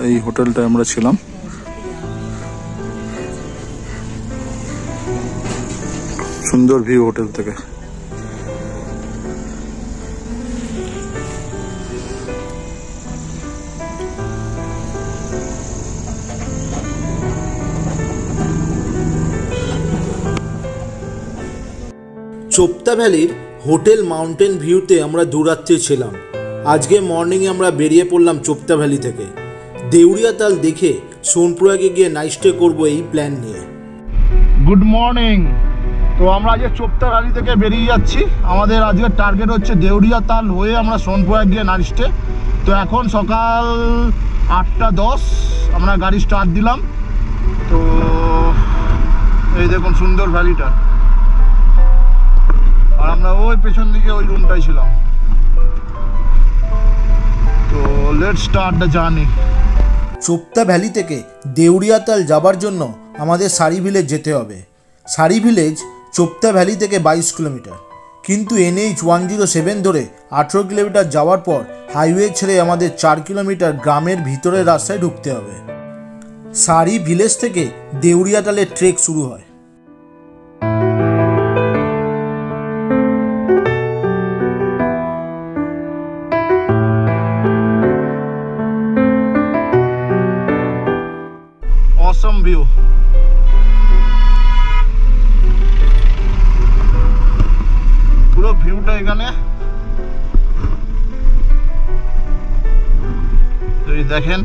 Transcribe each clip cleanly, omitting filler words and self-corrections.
এই হোটেলটা আমরা ছিলাম। সুন্দর ভিউ হোটেল থেকে। চোপতা ভ্যালির হোটেল মাউন্টেন ভিউতে আমরা দুরাত্রি ছিলাম। আজকে মর্নিংয়ে আমরা বেরিয়ে পড়লাম চোপতা ভ্যালি থেকে। দেউরিয়া তাল দেখে সোনপুরাগে গিয়ে নাইট স্টে করবো এই প্ল্যান নিয়ে। Good morning. তো আমরা আজকে চোপতা ভ্যালি থেকে বেরিয়ে যাচ্ছি। আমাদের আজকের টার্গেট হচ্ছে দেউরিয়া তাল হয়ে আমরা সোনপুরা গিয়ে নাইট স্টে। তো এখন সকাল 8:10 আমরা গাড়ি স্টার্ট দিলাম। তো এই দেখুন সুন্দর ভ্যালিটা, আর আমরা ওই পেছন দিকে ওই রুমটাই ছিলাম। তো let's start the journey. Chopta valley থেকে দেউরিয়া তাল যাবার জন্য আমাদের সারি ভিলেজ যেতে হবে। সারি ভিলেজ চোপতা ভ্যালি থেকে 22 কিলোমিটার, কিন্তু NH 107 ধরে 18 কিলোমিটার যাওয়ার পর হাইওয়ে ছেড়ে আমাদের 4 কিলোমিটার গ্রামের ভিতরের রাস্তায় ঢুকতে হবে। সারি ভিলেজ থেকে দেউরিয়া তালের ট্রেক শুরু হয়। অসম ভিউ। পুরো ভিউটা এখানে দেখেন,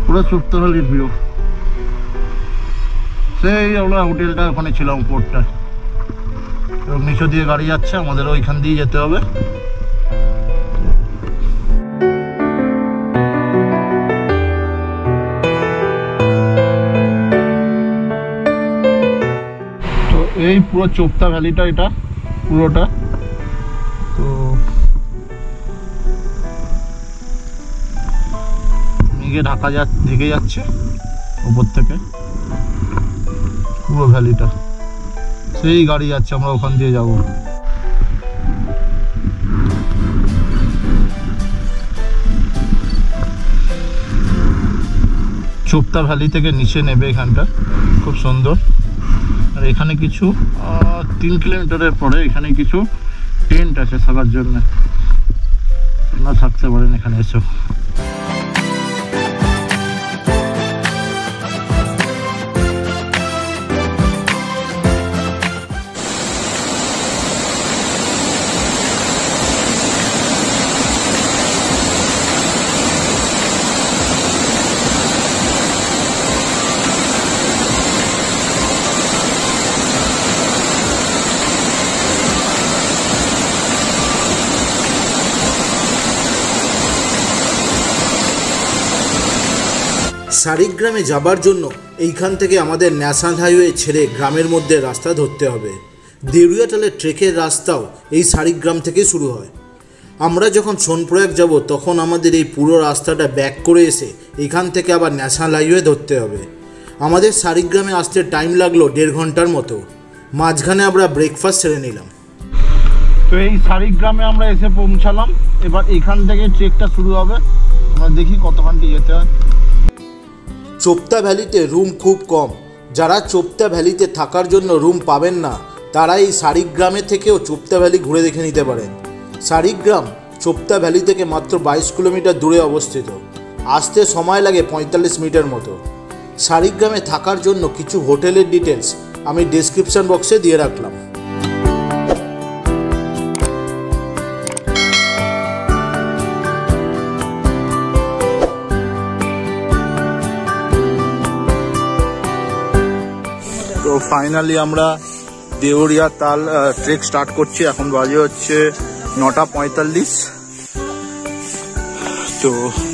পুরো চোপতা ভ্যালির ভিউ। সেই আমরা হোটেলটা ওখানে ছিলাম উপরটা, এবং নিচে দিয়ে গাড়ি যাচ্ছে, আমাদের ওইখান দিয়ে যেতে হবে। তো এই পুরো চোপতা ভ্যালিটা, এটা পুরোটা। তো মেঘে ঢেকে যাচ্ছে উপর থেকে পুরো ভ্যালিটা। সেই গাড়ি যাচ্ছে, আমরা ওখান দিয়ে যাব। চোপতা ভ্যালি থেকে নিচে নেবে এখানটা, খুব সুন্দর। আর এখানে কিছু 3 কিলোমিটারের পরে এখানে কিছু টেন্ট আছে থাকার জন্য, আপনারা থাকতে পারেন এখানে এসে। সারিগ্রামে যাবার জন্য এইখান থেকে আমাদের ন্যাশনাল হাইওয়ে ছেড়ে গ্রামের মধ্যে রাস্তা ধরতে হবে। দেউরিয়া তালের ট্রেকের রাস্তাও এই সারিগ্রাম থেকে শুরু হয়। আমরা যখন সোনপ্রয়াগ যাব তখন আমাদের এই পুরো রাস্তাটা ব্যাক করে এসে এখান থেকে আবার ন্যাশনাল হাইওয়ে ধরতে হবে। আমাদের সারিগ্রামে আসতে টাইম লাগলো 1.5 ঘন্টার মতো। মাঝখানে আমরা ব্রেকফাস্ট সেরে নিলাম। তো এই সারিগ্রামে আমরা এসে পৌঁছালাম। এবার এখান থেকে ট্রেকটা শুরু হবে। আমরা দেখি কতখানি যেতে হয়। চোপতা ভ্যালিতে রুম খুব কম। যারা চোপতা ভ্যালিতে থাকার জন্য রুম পাবেন না, তারা এই সারিগ্রামে থেকেও চোপতা ভ্যালি ঘুরে দেখে নিতে পারেন। সারিগ্রাম চোপতা ভ্যালি থেকে মাত্র 22 কিলোমিটার দূরে অবস্থিত। আসতে সময় লাগে 45 মিনিটের মতো। সারিগ্রামে থাকার জন্য কিছু হোটেলের ডিটেলস আমি ডেসক্রিপশন বক্সে দিয়ে রাখলাম। তো ফাইনালি আমরা দেউরিয়া তাল ট্রেক স্টার্ট করছি। এখন বাজে হচ্ছে 9:45। তো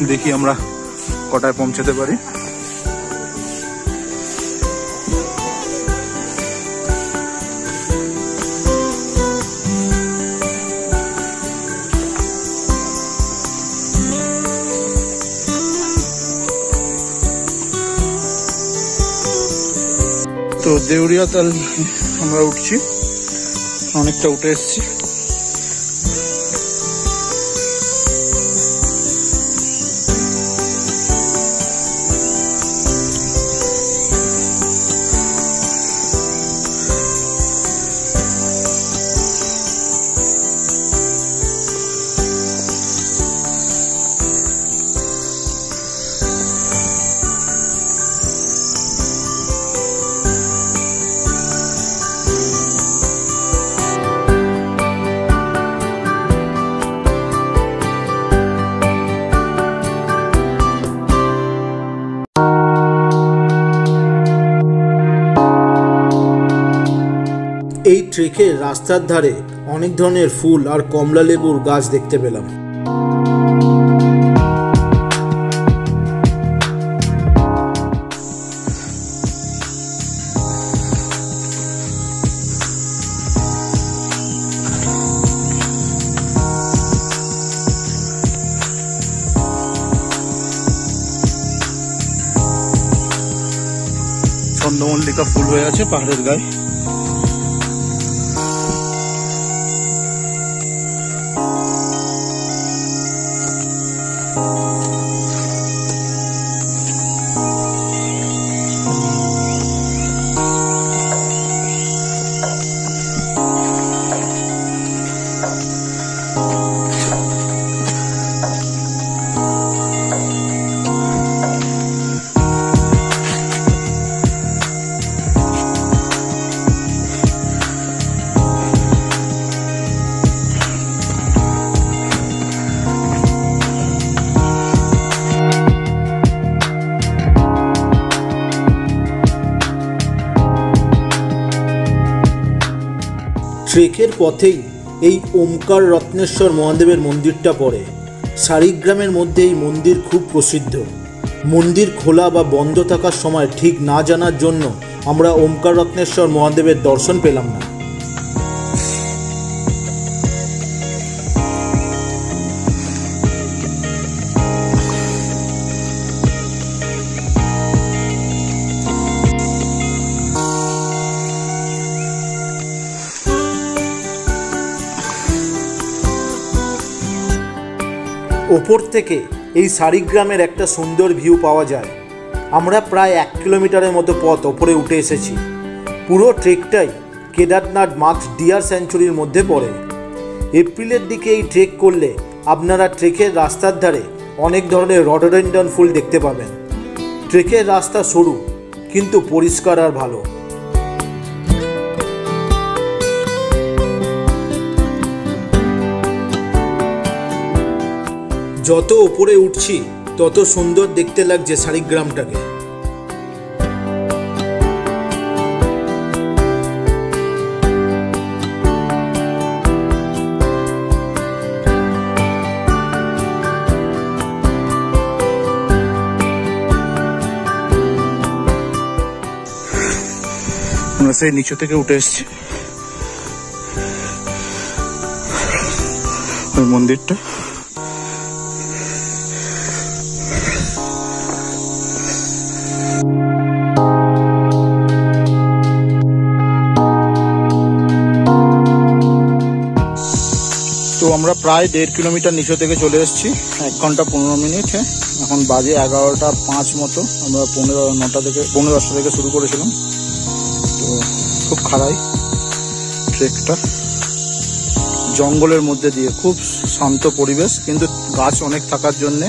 দেখি আমরা কটায় পৌঁছাতে পারি। দেউরিয়া তাল আমরা উঠছি, অনেকটা উঠে এসেছি। এই ট্রেকের রাস্তার ধারে অনেক ধরনের ফুল আর কমলা লেবুর গাছ দেখতে পেলাম। চন্দ্রমল্লিকা ফুল হয়ে আছে পাহাড়ের গায়ে। ট্রেকের পথেই এই ওমকার রত্নেশ্বর মহাদেবের মন্দিরটা পড়ে। শারিগ্রামের মধ্যে এই মন্দির খুব প্রসিদ্ধ। মন্দির খোলা বা বন্ধ থাকার সময় ঠিক না জানার জন্য আমরা ওমকার রত্নেশ্বর মহাদেবের দর্শন পেলাম না। ওপর থেকে এই শারিগ্রামের একটা সুন্দর ভিউ পাওয়া যায়। আমরা প্রায় 1 কিলোমিটারের মতো পথ ওপরে উঠে এসেছি। পুরো ট্রেকটাই কেদারনাথ মার্কস ডিয়ার স্যাঞ্চুরির মধ্যে পড়ে। এপ্রিলের দিকে এই ট্রেক করলে আপনারা ট্রেকের রাস্তার ধারে অনেক ধরনের রডোডেন্ড্রন ফুল দেখতে পাবেন। ট্রেকের রাস্তা সরু কিন্তু পরিষ্কার আর ভালো। যত উপরে উঠছি তত সুন্দর দেখতে লাগছে শারিগ্রামটাকে। আমরা সেই নিচু থেকে উঠে এসেছি ওই মন্দিরটা। তো আমরা প্রায় 1.5 কিলোমিটার নিচে থেকে চলে এসেছি। 1 ঘন্টা 15 মিনিট। এখন বাজে 11:05 মতো। আমরা 9:10 থেকে শুরু করেছিলাম। তো খুব খাড়াই ট্রেকটা, জঙ্গলের মধ্যে দিয়ে, খুব শান্ত পরিবেশ, কিন্তু গাছ অনেক থাকার জন্যে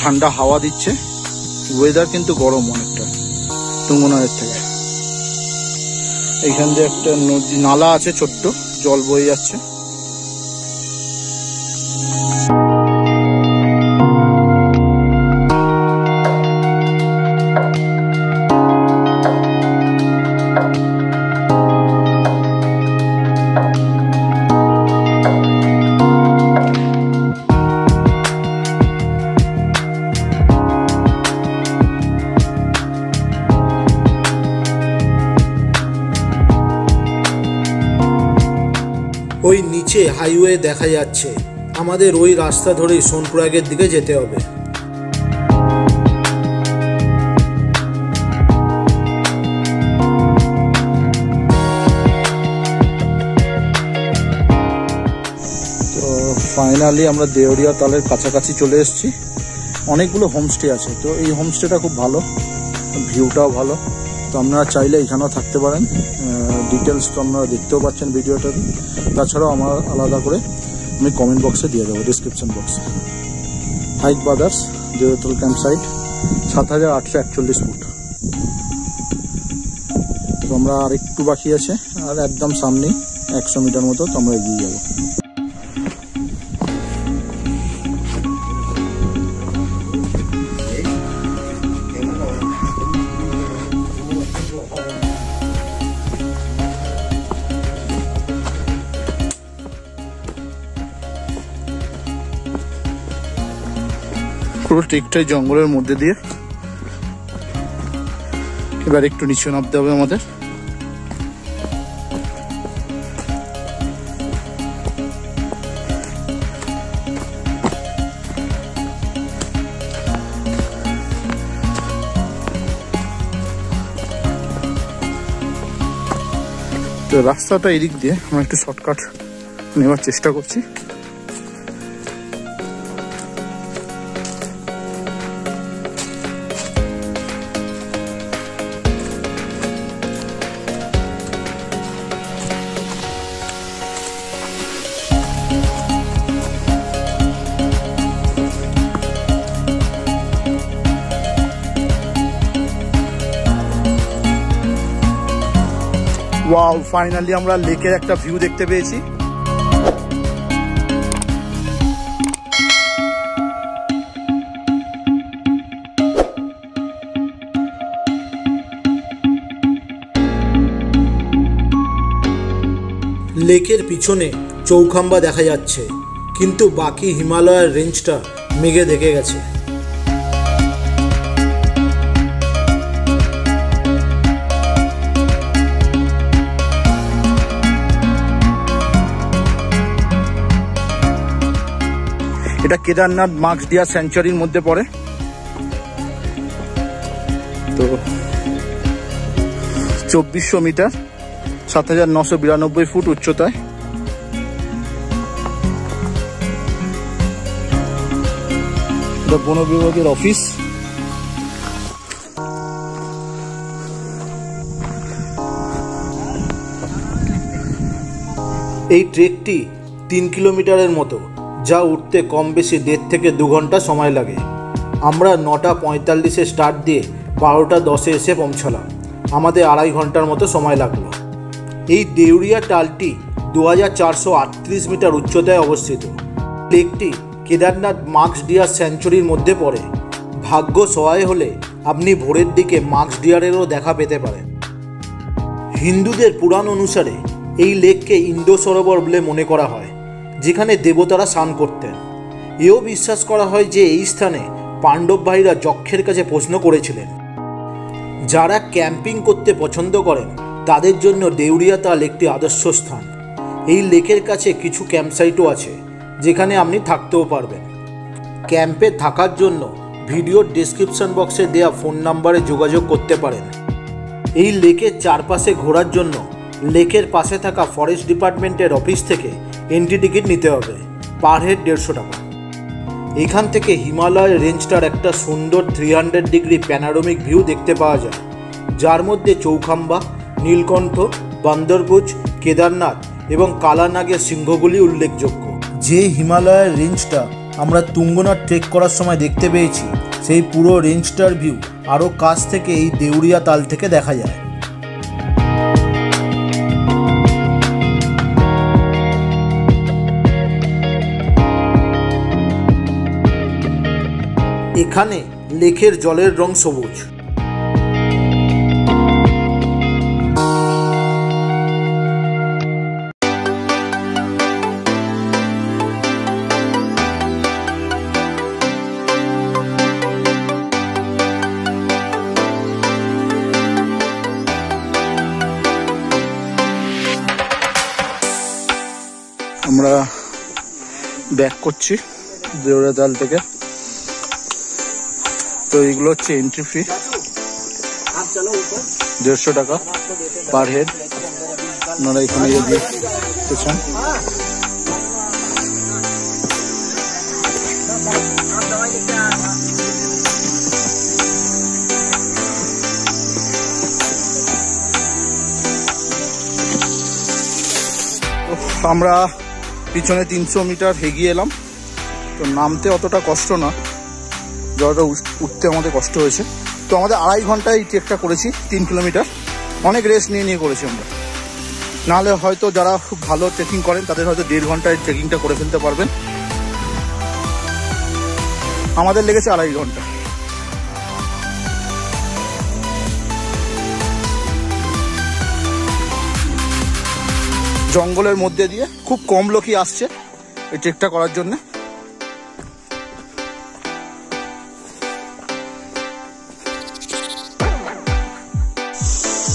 ঠান্ডা হাওয়া দিচ্ছে। ওয়েদার কিন্তু গরম অনেকটা তুঙ্গনাথের থেকে। এইখান দিয়ে একটা নদী নালা আছে, ছোট্ট জল বয়ে যাচ্ছে। ওই নিচে হাইওয়ে দেখা যাচ্ছে। আমাদের ওই রাস্তা ধরেই সোনপ্রয়াগের দিকে যেতে হবে। ফাইনালি আমরা দেউরিয়া তালের কাছাকাছি চলে এসেছি। অনেকগুলো হোমস্টে আছে, তো এই হোমস্টেটা খুব ভালো, ভিউটাও ভালো, তো আপনারা চাইলে এখানেও থাকতে পারেন। ডিটেলস তো আপনারা দেখতেও পাচ্ছেন ভিডিওটাতে। তাছাড়াও আমার আলাদা করে আমি কমেন্ট বক্সে দিয়ে দেবো, ডিসক্রিপশন বক্সে। Hike brothers Deoria camp site 7841 foot. তো আমরা আর একটু বাকি আছে, আর একদম সামনে 100 মিটার মতো তো আমরা এগিয়ে যাবো। পুরো ট্রেকটাই জঙ্গলের মধ্যে দিয়ে। এবার একটু নিচে নামতে হবে আমাদের। তো রাস্তাটা এদিক দিয়ে, আমরা একটু শর্টকাট নেওয়ার চেষ্টা করছি। ওয়াও, ফাইনালি আমরা লেকের একটা ভিউ দেখতে পেয়েছি। লেকের পিছনে চৌখাম্বা দেখা যাচ্ছে, কিন্তু বাকি হিমালয়ের রেঞ্জটা মেঘে ঢেকে গেছে। এটা কেদারনাথ মার্কস ডিয়ার স্যাংচুয়ারির মধ্যে পড়ে। তো 2400 মিটার, 7992 ফুট উচ্চতায়। এটা বন বিভাগের অফিস। এই ট্রেকটি 3 কিলোমিটারের মতো, যা উঠতে কম বেশি 1.5 থেকে 2 ঘন্টা সময় লাগে। আমরা 9:45-এ স্টার্ট দিয়ে 12:10-এ এসে পৌঁছালাম। আমাদের 2.5 ঘন্টার মতো সময় লাগলো। এই দেউরিয়া টালটি 2438 মিটার উচ্চতায় অবস্থিত। লেকটি কেদারনাথ মার্কস ডিয়ার স্যাংচুয়ারির মধ্যে পড়ে। ভাগ্য সহায় হলে আপনি ভোরের দিকে মার্কস ডিয়ারেরও দেখা পেতে পারেন। হিন্দুদের পুরাণ অনুসারে এই লেককে ইন্দো সরোবর বলে মনে করা হয়, যেখানে দেবতারা স্নান করতেন। এও বিশ্বাস করা হয় যে এই স্থানে পাণ্ডব ভাইরা যক্ষের কাছে প্রশ্ন করেছিলেন। যারা ক্যাম্পিং করতে পছন্দ করেন তাদের জন্য দেউরিয়া তাল একটি আদর্শ স্থান। এই লেকের কাছে কিছু ক্যাম্পসাইটও আছে, যেখানে আপনি থাকতেও পারবেন। ক্যাম্পে থাকার জন্য ভিডিওর ডেসক্রিপশন বক্সে দেওয়া ফোন নাম্বারে যোগাযোগ করতে পারেন। এই লেকের চারপাশে ঘোরার জন্য লেকের পাশে থাকা ফরেস্ট ডিপার্টমেন্টের অফিস থেকে এন্ট্রি টিকিট নিতে হবে, পার হেড 150 টাকা। এখান থেকে হিমালয় রেঞ্জটার একটা সুন্দর 300 ডিগ্রি প্যানোরামিক ভিউ দেখতে পাওয়া যায়, যার মধ্যে চৌখাম্বা, নীলকণ্ঠ, বান্দরপুজ, কেদারনাথ এবং কালানাগের সিংহগুলি উল্লেখযোগ্য। যে হিমালয়ের রেঞ্জটা আমরা তুঙ্গনাথ ট্রেক করার সময় দেখতে পেয়েছি, সেই পুরো রেঞ্জটার ভিউ আরও কাছ থেকে এই দেউরিয়া তাল থেকে দেখা যায়। এখানে লেকের জলের রং সবুজ। আমরা ব্যাক করছি দেউরিয়া তাল থেকে। তো এগুলো হচ্ছে এন্ট্রি ফি, 150 টাকা পার হেড। আপনারা এখানে দেখছেন আমরা পিছনে 300 মিটার এগিয়ে এলাম। তো নামতে অতটা কষ্ট না, জলটা উঠতে আমাদের কষ্ট হয়েছে। তো আমাদের 2.5 ঘন্টায় এই ট্রেকটা করেছি 3 কিলোমিটার। অনেক রেস্ট নিয়ে করেছি আমরা, নাহলে হয়তো যারা খুব ভালো ট্রেকিং করেন তাদের হয়তো 1.5 ঘন্টায় ট্রেকিংটা করে ফেলতে পারবেন। আমাদের লেগেছে 2.5 ঘন্টা। জঙ্গলের মধ্যে দিয়ে খুব কম লোকই আসছে এই ট্রেকটা করার জন্য।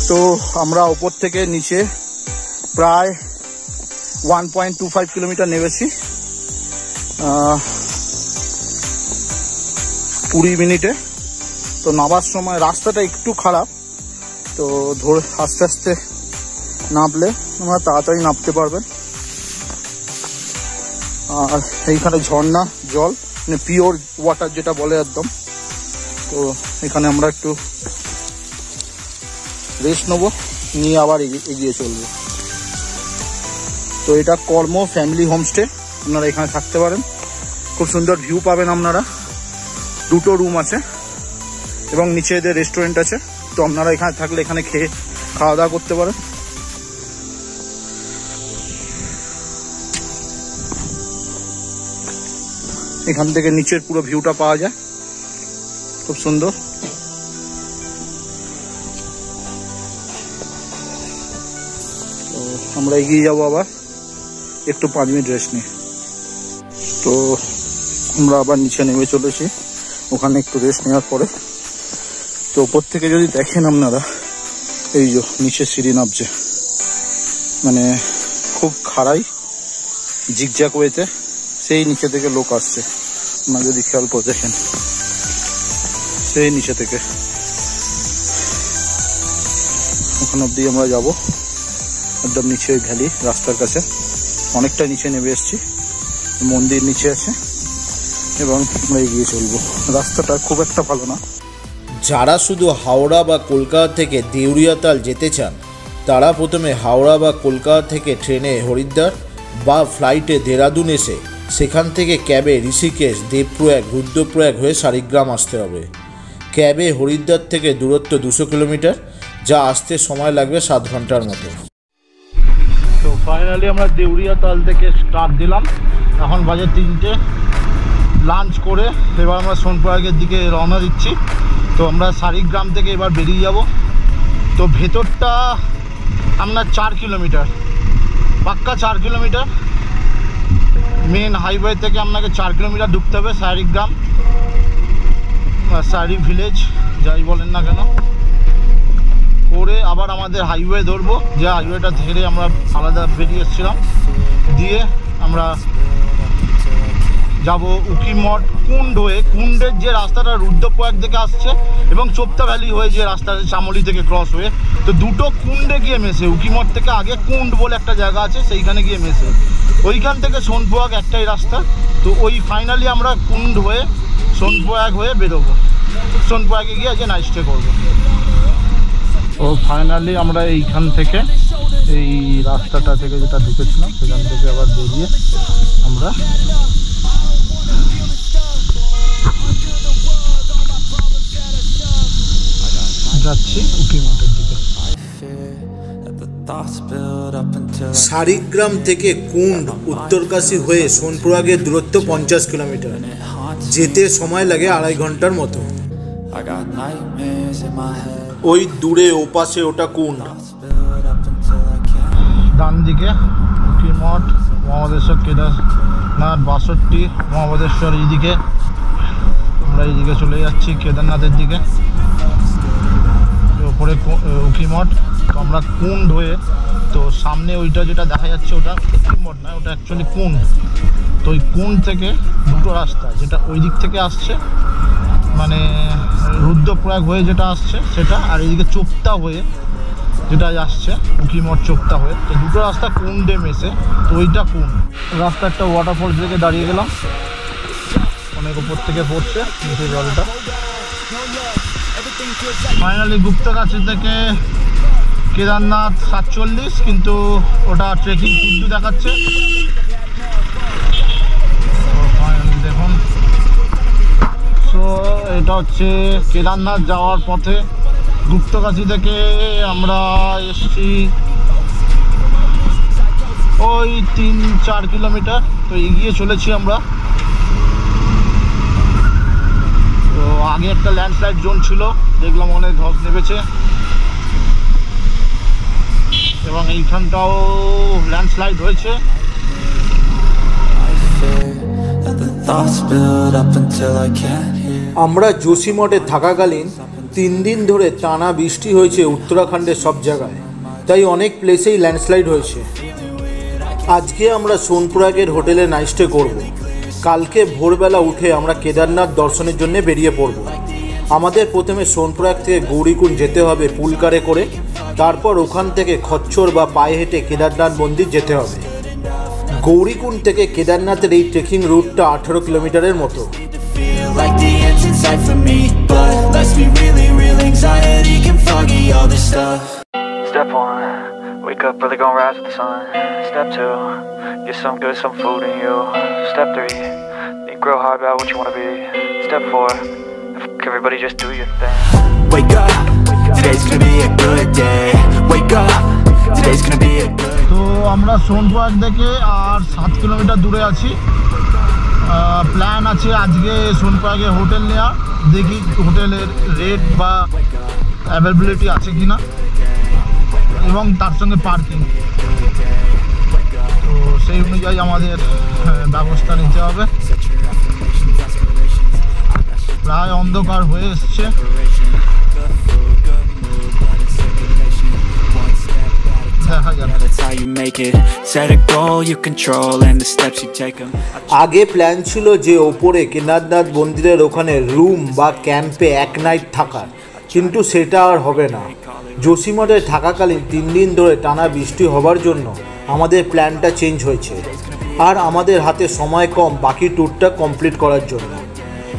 তো আমরা উপর থেকে নিচে প্রায় 1.25 কিলোমিটার নেমেছি 20 মিনিটে। তো নামার সময় রাস্তাটা একটু খারাপ, তো ধরে আস্তে আস্তে নামলে আমরা তাড়াতাড়ি নামতে পারবেন। আর এইখানে ঝর্ণা জল, মানে পিওর ওয়াটার যেটা বলে একদম। তো এখানে আমরা একটু রেস্ট নেবো, নিয়ে আবার এগিয়ে চলবো। তো এটা কর্ম ফ্যামিলি হোমস্টে, আপনারা এখানে থাকতে পারেন। খুব সুন্দর ভিউ পাবেন আপনারা। 2টো রুম আছে এবং নিচে এদের রেস্টুরেন্ট আছে। তো আপনারা এখানে থাকলে এখানে খেয়ে খাওয়া দাওয়া করতে পারেন। এখান থেকে নিচের পুরো ভিউটা পাওয়া যায়, খুব সুন্দর। তো আমরা এগিয়ে যাবো আবার একটু 5 মিনিট রেস্ট নিয়ে। তো আমরা আবার নিচে নেমে চলেছি, ওখানে একটু রেস্ট নেওয়ার পরে। তো উপর থেকে যদি দেখেন আপনারা, এই যে নিচে সিঁড়ি নামছে, মানে খুব খাড়াই জিগজ্যাগ ওয়েতে, সেই নিচে থেকে লোক আসছে। আপনারা যদি খেয়াল করে দেখেন, সেই নিচে থেকে ওখান অব্দি আমরা যাবো, একদম নিচে ওই ভ্যালি রাস্তার কাছে। অনেকটা নিচে নেমে এসছি, মন্দির নিচে আছে এবং আমরা এগিয়ে চলবো। রাস্তাটা খুব একটা ভালো না। যারা শুধু হাওড়া বা কলকাতা থেকে দেউরিয়াতাল যেতে চান তারা প্রথমে হাওড়া বা কলকাতা থেকে ট্রেনে হরিদ্বার বা ফ্লাইটে দেরাদুন এসে সেখান থেকে ক্যাবে ঋষিকেশ, দেবপ্রয়াগ, রুদ্রপ্রয়াগ হয়ে শালিগ্রাম আসতে হবে। ক্যাবে হরিদ্বার থেকে দূরত্ব 200 কিলোমিটার, যা আসতে সময় লাগবে 7 ঘন্টার মতো। তো ফাইনালি আমরা দেউরিয়াতাল থেকে স্টার্ট দিলাম। এখন বাজে 3টে। লাঞ্চ করে এবার আমরা সোনপ্রয়াগের দিকে রওনা দিচ্ছি। তো আমরা শালিগ্রাম থেকে এবার বেরিয়ে যাব। তো ভেতরটা আপনার 4 কিলোমিটার, পাক্কা 4 কিলোমিটার। মেন হাইওয়ে থেকে আপনাকে 4 কিলোমিটার ঢুকতে হবে শালিগ্রাম, শালি ভিলেজ যাই বলেন না কেন, করে আবার আমাদের হাইওয়ে ধরবো। যে হাইওয়েটা ধরে আমরা আলাদা বেরিয়ে এসেছিলাম, দিয়ে আমরা যাব উকিমঠ কুন্ড হয়ে। কুন্ডের যে রাস্তাটা রুদ্রপ্রয়াগ থেকে আসছে এবং চোপতা ভ্যালি হয়ে যে রাস্তা চামলি থেকে ক্রস হয়ে, তো দুটো কুন্ডে গিয়ে মেশে। উকিমঠ থেকে আগে কুন্ড বলে একটা জায়গা আছে, সেইখানে গিয়ে মেশে। ওইখান থেকে সোনপ্রয়াগ একটাই রাস্তা। তো ওই ফাইনালি আমরা কুন্ড হয়ে সোনপ্রয়াগ হয়ে বেরোবো। সোনপ্রয়াগে গিয়ে আজকে নাইট স্টে করবো। ও ফাইনালি আমরা এইখান থেকে, এই রাস্তাটা থেকে যেটা ঢুকেছিলাম সেখান থেকে আবার বেরিয়ে আমরা যাচ্ছি উকিমঠের দিকে। শালিগ্রাম থেকে কুন্ড উত্তরকাশী হয়ে সোনপ্রয়াগের দূরত্ব 50 কিলোমিটার, যেতে সময় লাগে 2.5 ঘন্টার মতো। ওই দূরে ওপাশে ওটা কুন্ড। ডান দিকে উকিমঠ, মহাবদেশ্বর, কেদারনাথ, 62, মহাবদেশ্বর। এইদিকে আমরা এইদিকে চলে যাচ্ছি কেদারনাথের দিকে, ওপরে উকিমঠ। তো আমরা কুন্ড হয়ে, তো সামনে ওইটা যেটা দেখা যাচ্ছে ওটা উকিমঠ নয়, ওটা অ্যাকচুয়ালি কুন্ড। তো ওই কুন্ড থেকে দুটো রাস্তা, যেটা ওই দিক থেকে আসছে মানে রুদ্রপ্রয়াগ হয়ে যেটা আসছে সেটা, আর এইদিকে চোপতা হয়ে যেটা আসছে উকিমঠ চোপতা হয়ে। তো দুটো রাস্তা কুন্ডে মেশে, তো ওইটা কুন্ড রাস্তা। একটা ওয়াটারফল থেকে দাঁড়িয়ে গেলাম, অনেক উপর থেকে পড়ছে নিচে জলটা। ফাইনালি গুপ্তকাশী থেকে কেদারনাথ 47, কিন্তু ওটা ট্রেকিং 50 দেখাচ্ছে। দেখুন, সো এটা হচ্ছে কেদারনাথ যাওয়ার পথে। গুপ্তকাশী থেকে আমরা এসছি ওই 3-4 কিলোমিটার, তো এগিয়ে চলেছি আমরা। তো আগে একটা ল্যান্ডস্লাইড জোন ছিল, দেখলাম অনেক ধস নেমেছে, এবং এইখানটাও ল্যান্ডস্লাইড হয়েছে। আমরা জোশীমঠে থাকাকালীন 3 দিন ধরে টানা বৃষ্টি হয়েছে উত্তরাখণ্ডের সব জায়গায়, তাই অনেক প্লেসেই ল্যান্ডস্লাইড হয়েছে। আজকে আমরা সোনপ্রয়াগের হোটেলে নাইট স্টে করব। কালকে ভোরবেলা উঠে আমরা কেদারনাথ দর্শনের জন্য বেরিয়ে পড়ব। আমাদের প্রথমে সোনপ্রয়াগ থেকে গৌরীকুণ্ড যেতে হবে পুলকারে করে, তারপর ওখান থেকে খচ্চর বা পায়ে হেঁটে কেদারনাথ মন্দির যেতে হবে। গৌরীকুণ্ড থেকে কেদারনাথের এই ট্রেকিং রুটটা 18 কিলোমিটারের মতো। Step 1, wake up early, gonna rise with the sun. Step 2, get some food in you. Step 3, think real hard about what you wanna be. Step 4, everybody just do your thing. Wake up, today's gonna be a good day. Wake up, today's gonna be a good day. তো আমরা সোনপ্রয়াগ থেকে আর 7 kilometre দূরে আছি। Plan আছে আজকে সোনপ্রয়াগে hotel নেওয়া, দেখি হোটেলের রেট বা অ্যাভেলেবিলিটি আছে কিনা, এবং তার সঙ্গে পার্কিং। তো সেই অনুযায়ী আমাদের ব্যবস্থা নিতে হবে। প্রায় অন্ধকার হয়ে এসছে। আগে প্ল্যান ছিল যে ওপরে কেদারনাথ মন্দিরের ওখানে রুম বা ক্যাম্পে এক নাইট থাকার, কিন্তু সেটা আর হবে না। জোশীমঠে থাকাকালীন 3 দিন ধরে টানা বৃষ্টি হবার জন্য আমাদের প্ল্যানটা চেঞ্জ হয়েছে, আর আমাদের হাতে সময় কম বাকি ট্যুরটা কমপ্লিট করার জন্য।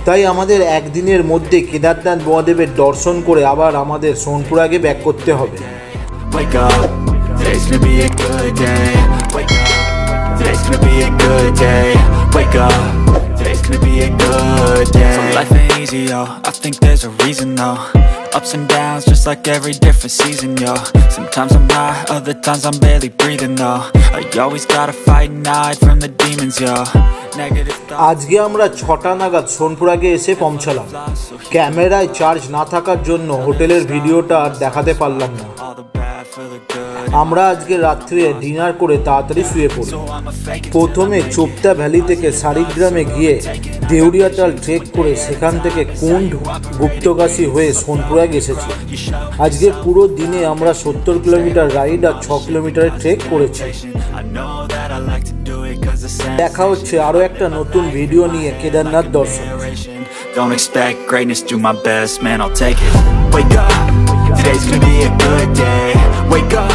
তাই আমাদের একদিনের মধ্যে কেদারনাথ মহাদেবের দর্শন করে আবার আমাদের সোনপ্রয়াগে ব্যাক করতে হবে। Wake up, today's gonna be a good day. Wake up, today's gonna be a good day. Wake up, today's gonna be a good day. So life ain't easy, yo, I think there's a reason though. Ups and downs, just like every different season, yo. Sometimes I'm high, other times I'm barely breathing though. I always gotta fight and hide from the demons, yo. আজকে আমরা 6টা নাগাদ সোনপ্রয়াগে এসে পৌঁছালাম। ক্যামেরায় charge না থাকার জন্য হোটেলের ভিডিওটা আর দেখাতে পারলাম না। আমরা আজকে রাত্রে ডিনার করে তাড়াতাড়ি শুয়ে পড়ি। প্রথমে চোপতা ভ্যালি থেকে শারিগ্রামে গিয়ে দেউরিয়াটাল ট্রেক করে সেখান থেকে কুণ্ড গুপ্তকাশী হয়ে সোনপ্রয়াগ এসেছি। আজকে পুরো দিনে আমরা 70 কিলোমিটার রাইড আর 6 কিলোমিটারের ট্রেক করেছি। দেখা হচ্ছে আরও একটা নতুন ভিডিও নিয়ে কেদারনাথ দর্শন। Don't expect greatness, do my best, man, I'll take it. Wake up, today's gonna be a good day. Wake up.